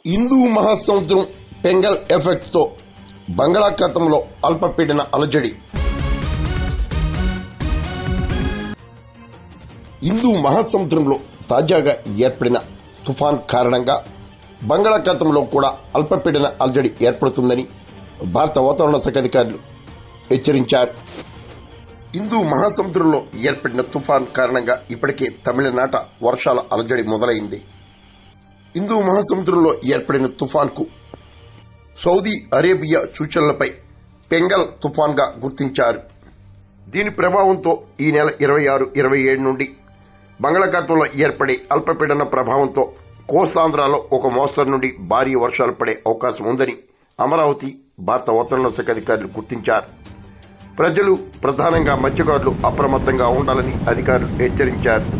హిందూ మహాసముద్రం పెంగల్ ఎఫెక్ట్ తో బంగాళాఖాతంలో అల్పపీడన అలజడి. హిందూ మహాసముద్రంలో తాజాగా ఏర్పడిన తుఫాన్ కారణంగా బంగాళాఖాతంలో కూడా అల్పపీడన అలజడి ఏర్పడుతుందని భారత వాతావరణ శాఖ అధికారులు హెచ్చరించారు. హిందూ మహాసముద్రంలో ఏర్పడిన తుఫాన్ కారణంగా ఇప్పటికే తమిళనాట వర్షాల అలజడి మొదలైంది. హిందూ మహాసముద్రంలో ఏర్పడిన తుఫాన్కు సౌదీ అరేబియా సూచనలపై పెంగల్ తుఫాన్గా గుర్తించారు. దీని ప్రభావంతో ఈ నెల 26, 27 నుండి బంగాళాఖాతంలో ఏర్పడే అల్పపీడన ప్రభావంతో కోస్తాంధ్రాలో ఒక మోస్తరు నుండి భారీ వర్షాలు పడే అవకాశం ఉందని అమరావతి భారత వాతావరణ శాఖ అధికారులు గుర్తించారు. ప్రజలు, ప్రధానంగా మత్స్యకారులు అప్రమత్తంగా ఉండాలని అధికారులు హెచ్చరించారు.